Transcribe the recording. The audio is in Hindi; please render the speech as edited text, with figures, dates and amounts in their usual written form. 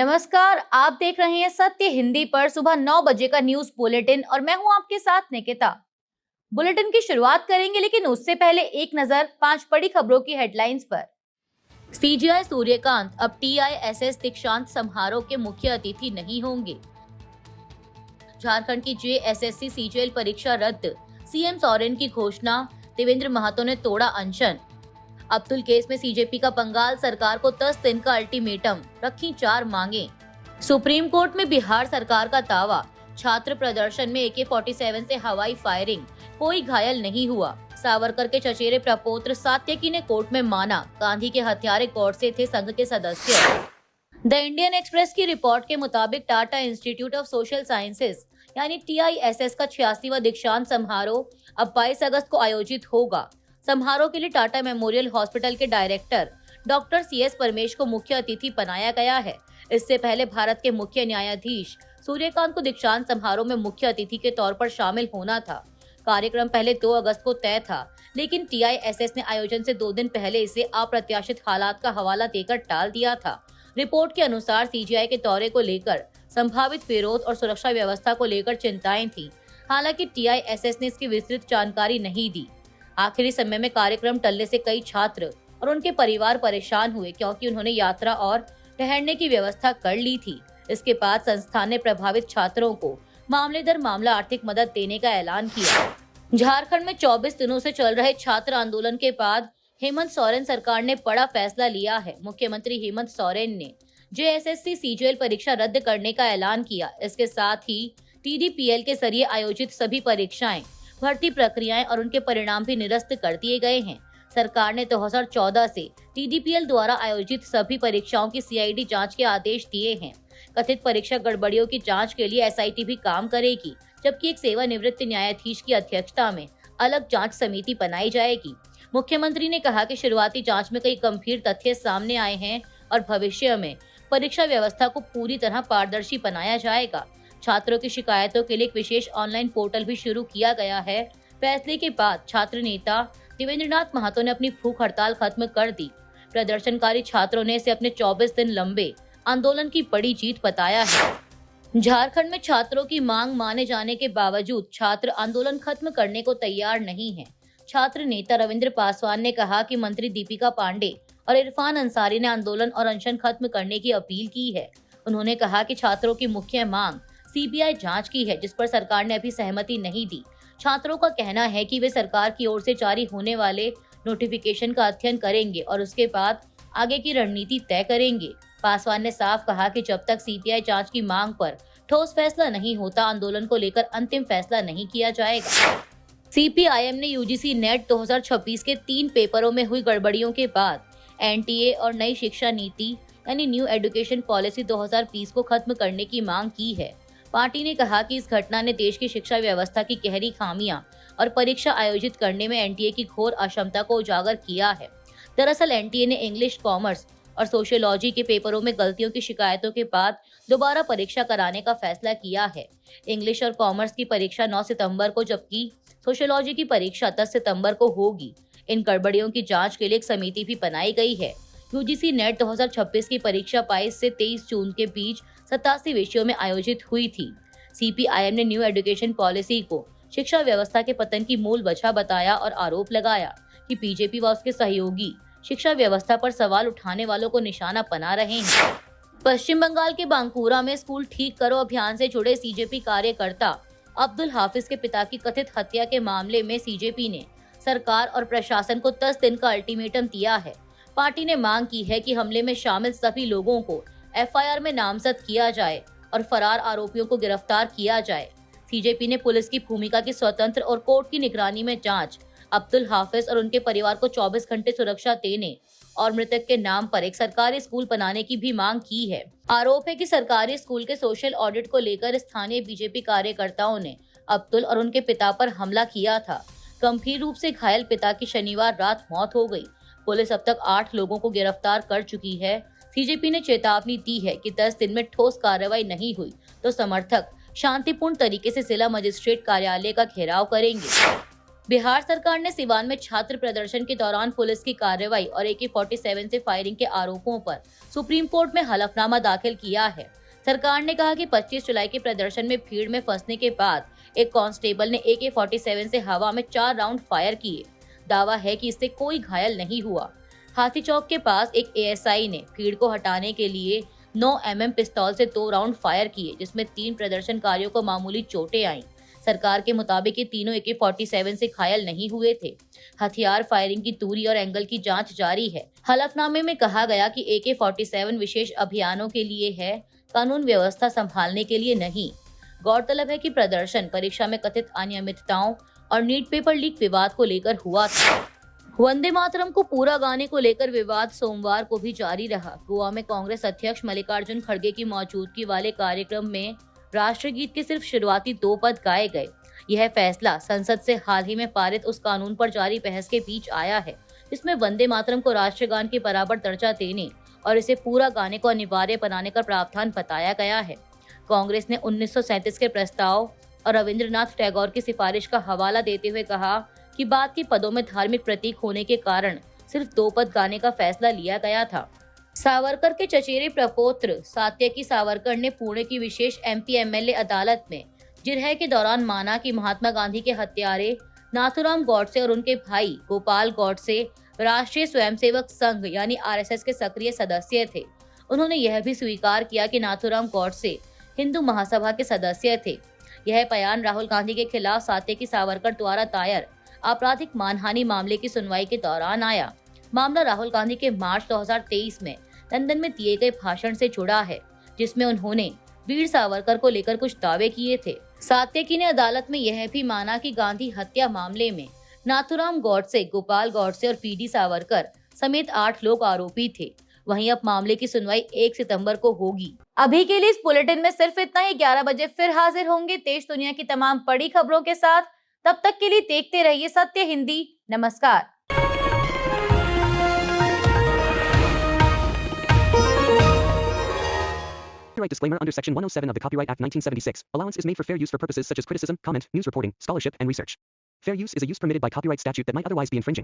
नमस्कार, आप देख रहे हैं सत्य हिंदी पर सुबह 9 बजे का न्यूज बुलेटिन और मैं हूं आपके साथ निकिता। बुलेटिन की शुरुआत करेंगे, लेकिन उससे पहले एक नजर 5 बड़ी खबरों की हेडलाइंस पर। सीजीआई सूर्यकांत अब टीआईएसएस दीक्षांत समारोह के मुख्य अतिथि नहीं होंगे। झारखंड की जेएसएससी सीजीएल परीक्षा रद्द, सीएम सोरेन की घोषणा, देवेंद्र महतो ने तोड़ा अनशन। अब्दुल केस में सीजेपी का बंगाल सरकार को 10 दिन का अल्टीमेटम, रखी 4 मांगे। सुप्रीम कोर्ट में बिहार सरकार का दावा, छात्र प्रदर्शन में AK-47 से हवाई फायरिंग, कोई घायल नहीं हुआ। सावरकर के चचेरे प्रपौत्र सात्यकी ने कोर्ट में माना, गांधी के हत्यारे गौडसे थे संघ के सदस्य। द इंडियन एक्सप्रेस की रिपोर्ट के मुताबिक Tata institute of social sciences यानी TISS का 86वां दीक्षांत समारोह अब 22 अगस्त को आयोजित होगा। समारोह के लिए टाटा मेमोरियल हॉस्पिटल के डायरेक्टर डॉक्टर CS परमेश को मुख्य अतिथि बनाया गया है। इससे पहले भारत के मुख्य न्यायाधीश सूर्यकांत को दीक्षांत समारोह में मुख्य अतिथि के तौर पर शामिल होना था। कार्यक्रम पहले 2 अगस्त को तय था, लेकिन TISS ने आयोजन से 2 दिन पहले इसे अप्रत्याशित हालात का हवाला देकर टाल दिया था। रिपोर्ट के अनुसार CGI के दौरे को लेकर संभावित विरोध और सुरक्षा व्यवस्था को लेकर चिंताएं थी। हालांकि TISS ने इसकी विस्तृत जानकारी नहीं दी। आखिरी समय में कार्यक्रम टलने से कई छात्र और उनके परिवार परेशान हुए, क्योंकि उन्होंने यात्रा और ठहरने की व्यवस्था कर ली थी। इसके बाद संस्थान ने प्रभावित छात्रों को मामले दर मामला आर्थिक मदद देने का ऐलान किया। झारखंड में 24 दिनों से चल रहे छात्र आंदोलन के बाद हेमंत सोरेन सरकार ने बड़ा फैसला लिया है। मुख्यमंत्री हेमंत सोरेन ने JSSC सीजीएल परीक्षा रद्द करने का ऐलान किया। इसके साथ ही TDPL के जरिए आयोजित सभी परीक्षाएं, भर्ती प्रक्रियाएं और उनके परिणाम भी निरस्त कर दिए गए हैं। सरकार ने 2014 से TDPL द्वारा आयोजित सभी परीक्षाओं की CID जांच के आदेश दिए हैं। कथित परीक्षा गड़बड़ियों की जांच के लिए SIT भी काम करेगी, जबकि एक सेवानिवृत्त न्यायाधीश की अध्यक्षता में अलग जांच समिति बनाई जाएगी। मुख्यमंत्री ने कहा कि शुरुआती जांच में कई गंभीर तथ्य सामने आए हैं और भविष्य में परीक्षा व्यवस्था को पूरी तरह पारदर्शी बनाया जाएगा। छात्रों की शिकायतों के लिए एक विशेष ऑनलाइन पोर्टल भी शुरू किया गया है। फैसले के बाद छात्र नेता देवेंद्रनाथ महतो ने अपनी भूख हड़ताल खत्म कर दी। प्रदर्शनकारी छात्रों ने इसे अपने 24 दिन लंबे आंदोलन की बड़ी जीत बताया है। झारखंड में छात्रों की मांग माने जाने के बावजूद छात्र आंदोलन खत्म करने को तैयार नहीं है। छात्र नेता रविंद्र पासवान ने कहा कि मंत्री दीपिका पांडे और इरफान अंसारी ने आंदोलन और अनशन खत्म करने की अपील की है। उन्होंने कहा कि छात्रों की मुख्य मांग CBI जांच की है, जिस पर सरकार ने अभी सहमति नहीं दी। छात्रों का कहना है कि वे सरकार की ओर से जारी होने वाले नोटिफिकेशन का अध्ययन करेंगे और उसके बाद आगे की रणनीति तय करेंगे। पासवान ने साफ कहा कि जब तक CBI जांच की मांग पर ठोस फैसला नहीं होता, आंदोलन को लेकर अंतिम फैसला नहीं किया जाएगा। CPIM ने UGC नेट 2026 के 3 पेपरों में हुई गड़बड़ियों के बाद NTA और नई शिक्षा नीति यानी न्यू एजुकेशन पॉलिसी 2020 को खत्म करने की मांग की है। पार्टी ने कहा कि इस घटना ने देश की शिक्षा व्यवस्था की गहरी खामियां और परीक्षा आयोजित करने में NTA की घोर अक्षमता को उजागर किया है। दरअसल NTA ने इंग्लिश, कॉमर्स और सोशियोलॉजी के पेपरों में गलतियों की शिकायतों के बाद दोबारा परीक्षा कराने का फैसला किया है। इंग्लिश और कॉमर्स की परीक्षा 9 सितंबर को, जबकि सोशियोलॉजी की परीक्षा 10 सितंबर को होगी। इन गड़बड़ियों की जांच के लिए एक समिति भी बनाई गई है। UGC नेट 2026 की परीक्षा 22 से 23 जून के बीच 87 विषयों में आयोजित हुई थी। CPIM ने न्यू एजुकेशन पॉलिसी को शिक्षा व्यवस्था के पतन की मूल वजह बताया और आरोप लगाया कि बीजेपी व उसके सहयोगी शिक्षा व्यवस्था पर सवाल उठाने वालों को निशाना बना रहे हैं। पश्चिम बंगाल के बांकुरा में स्कूल ठीक करो अभियान से जुड़े CJP कार्यकर्ता अब्दुल हाफिज के पिता की कथित हत्या के मामले में CJP ने सरकार और प्रशासन को 10 दिन का अल्टीमेटम दिया है। पार्टी ने मांग की है कि हमले में शामिल सभी लोगों को FIR में नामजद किया जाए और फरार आरोपियों को गिरफ्तार किया जाए। CJP ने पुलिस की भूमिका की स्वतंत्र और कोर्ट की निगरानी में जांच, अब्दुल हाफिज और उनके परिवार को 24 घंटे सुरक्षा देने और मृतक के नाम पर एक सरकारी स्कूल बनाने की भी मांग की है। आरोप है कि सरकारी स्कूल के सोशल ऑडिट को लेकर स्थानीय बीजेपी कार्यकर्ताओं ने अब्दुल और उनके पिता पर हमला किया था। गंभीर रूप से घायल पिता की शनिवार रात मौत हो गई। पुलिस अब तक 8 लोगों को गिरफ्तार कर चुकी है। CJP ने चेतावनी दी है कि 10 दिन में ठोस कार्रवाई नहीं हुई तो समर्थक शांतिपूर्ण तरीके से जिला मजिस्ट्रेट कार्यालय का घेराव करेंगे। बिहार सरकार ने सिवान में छात्र प्रदर्शन के दौरान पुलिस की कार्रवाई और AK-47 से फायरिंग के आरोपों पर सुप्रीम कोर्ट में हलफनामा दाखिल किया है। सरकार ने कहा कि 25 जुलाई के प्रदर्शन में भीड़ में फंसने के बाद एक कांस्टेबल ने AK-47 से हवा में 4 राउंड फायर किए। दावा है कि इससे कोई घायल नहीं हुआ। हाथी चौक के पास एक ASI ने भीड़ को हटाने के लिए 9 mm पिस्तौल से 2 राउंड फायर किए, जिसमें 3 प्रदर्शनकारियों को मामूली चोटें आईं। सरकार के मुताबिक ये तीनों AK-47 से घायल नहीं हुए थे। हथियार फायरिंग की दूरी और एंगल की जांच जारी है। हलफनामे में कहा गया कि AK-47 विशेष अभियानों के लिए है, कानून व्यवस्था संभालने के लिए नहीं। गौरतलब है कि प्रदर्शन परीक्षा में कथित अनियमितताओं और नीट पेपर लीक विवाद को लेकर हुआ था। वंदे मातरम को पूरा गाने को लेकर विवाद सोमवार को भी जारी रहा। गोवा में कांग्रेस अध्यक्ष मल्लिकार्जुन खड़गे की मौजूदगी वाले कार्यक्रम में राष्ट्रगीत के सिर्फ शुरुआती 2 पद गाए गए। यह फैसला संसद से हाल ही में पारित उस कानून पर जारी बहस के बीच आया है, जिसमें वंदे मातरम को राष्ट्रगान के बराबर दर्जा देने और इसे पूरा गाने को अनिवार्य बनाने का प्रावधान बताया गया है। कांग्रेस ने 1937 के प्रस्ताव और रविंद्रनाथ टैगोर की सिफारिश का हवाला देते हुए कहा कि बाद के पदों में धार्मिक प्रतीक होने के कारण सिर्फ 2 पद गाने का फैसला लिया गया था। सावरकर के चचेरे प्रपौत्र सात्यकी सावरकर ने पुणे की विशेष MP MLA अदालत में जिरह के दौरान माना कि महात्मा गांधी के हत्यारे नाथूराम गॉडसे और उनके भाई गोपाल गॉडसे राष्ट्रीय स्वयंसेवक संघ यानी RSS के सक्रिय सदस्य थे। उन्होंने यह भी स्वीकार किया कि नाथूराम गॉडसे हिंदू महासभा के सदस्य थे। यह बयान राहुल गांधी के खिलाफ सात्यकी सावरकर द्वारा दायर आपराधिक मानहानि मामले की सुनवाई के दौरान आया। मामला राहुल गांधी के मार्च 2023 में लंदन में दिए गए भाषण से जुड़ा है, जिसमें उन्होंने वीर सावरकर को लेकर कुछ दावे किए थे। सात्यकी ने अदालत में यह भी माना कि गांधी हत्या मामले में नाथूराम गॉडसे, गोपाल गॉडसे और PD सावरकर समेत 8 लोग आरोपी थे। वहीं अब मामले की सुनवाई 1 सितंबर को होगी। अभी के लिए इस बुलेटिन में सिर्फ इतना ही। 11 बजे फिर हाजिर होंगे देश दुनिया की तमाम बड़ी खबरों के साथ। तब तक के लिए देखते रहिए सत्य हिंदी। नमस्कार। Copyright disclaimer under Section 107 of the Copyright Act 1976. Allowance is made for fair use for purposes such as criticism, comment, news reporting, scholarship, and research. Fair use is a use permitted by copyright statute that might otherwise be infringing.